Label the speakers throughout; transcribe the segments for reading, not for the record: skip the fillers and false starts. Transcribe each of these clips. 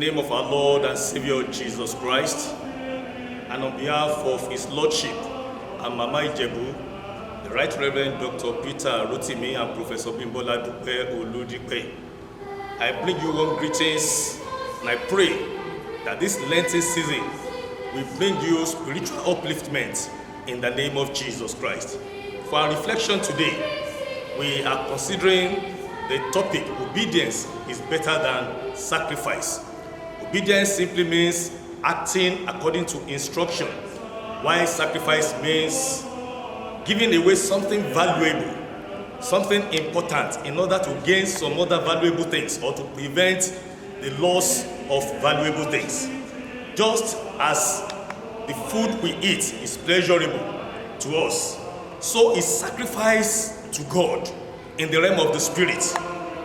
Speaker 1: name of our Lord and Savior Jesus Christ, and on behalf of His Lordship and Mama Ijebu, the Right Reverend Dr. Peter Rotimi and Professor Bimbola Dupe Oludipe, I bring you warm greetings, and I pray that this Lenten season will bring you spiritual upliftment in the name of Jesus Christ. For our reflection today, we are considering the topic, obedience is better than sacrifice. Obedience simply means acting according to instruction, while sacrifice means giving away something valuable, something important in order to gain some other valuable things or to prevent the loss of valuable things. Just as the food we eat is pleasurable to us, so is sacrifice to God in the realm of the Spirit.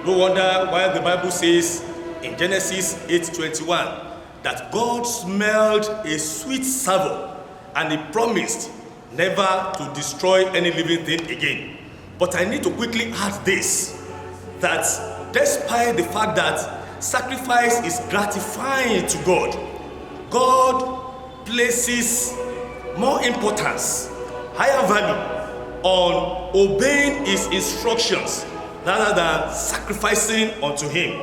Speaker 1: No wonder why the Bible says in Genesis 8:21 that God smelled a sweet savour and He promised never to destroy any living thing again. But I need to quickly add this, that despite the fact that sacrifice is gratifying to God, God places more importance, higher value on obeying His instructions rather than sacrificing unto Him.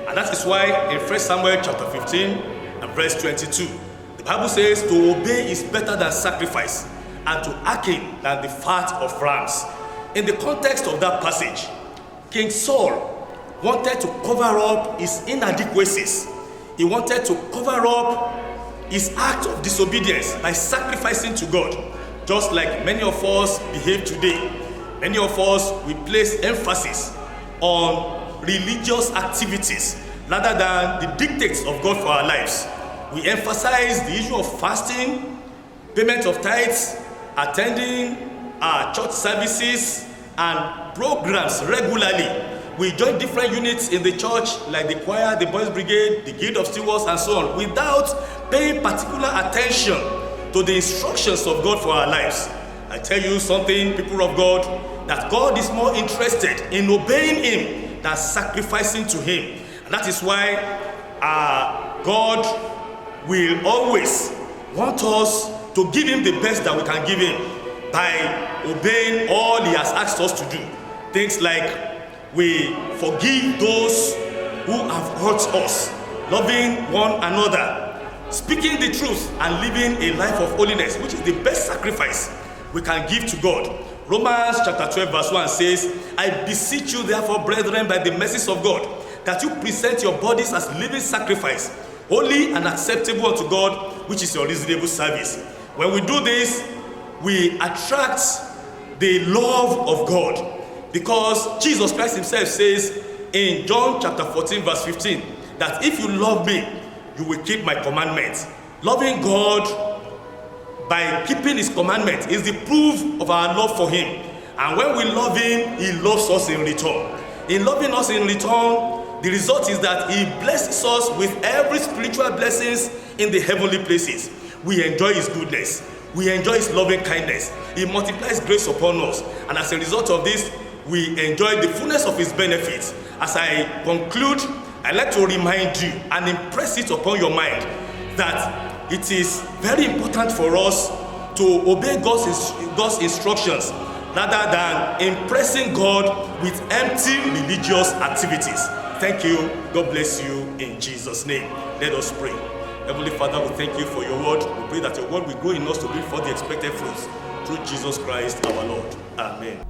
Speaker 1: And that is why in 1 Samuel chapter 15 and verse 22, the Bible says to obey is better than sacrifice, and to hearken than the fat of rams. In the context of that passage, King Saul wanted to cover up his inadequacies. He wanted to cover up his act of disobedience by sacrificing to God. Just like many of us behave today, many of us, we place emphasis on religious activities rather than the dictates of God for our lives. We emphasize the issue of fasting, payment of tithes, attending our church services and programs regularly. We join different units in the church like the choir, the boys brigade, the guild of stewards and so on, without paying particular attention to the instructions of God for our lives. I tell you something, people of God, that God is more interested in obeying Him than sacrificing to Him. And that is why God will always want us to give Him the best that we can give Him by obeying all He has asked us to do. Things like we forgive those who have hurt us, loving one another, speaking the truth and living a life of holiness, which is the best sacrifice we can give to God. Romans chapter 12 verse 1 says, I beseech you therefore, brethren, by the mercies of God, that you present your bodies as living sacrifice, holy and acceptable unto God, which is your reasonable service. When we do this, we attract the love of God, because Jesus Christ Himself says in John chapter 14 verse 15 that if you love me, you will keep my commandments. Loving God by keeping His commandments is the proof of our love for Him. And when we love Him, He loves us in return. In loving us in return, the result is that He blesses us with every spiritual blessings in the heavenly places. We enjoy His goodness. We enjoy His loving kindness. He multiplies grace upon us. And as a result of this, we enjoy the fullness of His benefits. As I conclude, I'd like to remind you and impress it upon your mind that it is very important for us to obey God's instructions rather than impressing God with empty religious activities. Thank you. God bless you in Jesus' name. Let us pray. Heavenly Father, we thank you for your word. We pray that your word will grow in us to bring forth the expected fruits through Jesus Christ our Lord. Amen.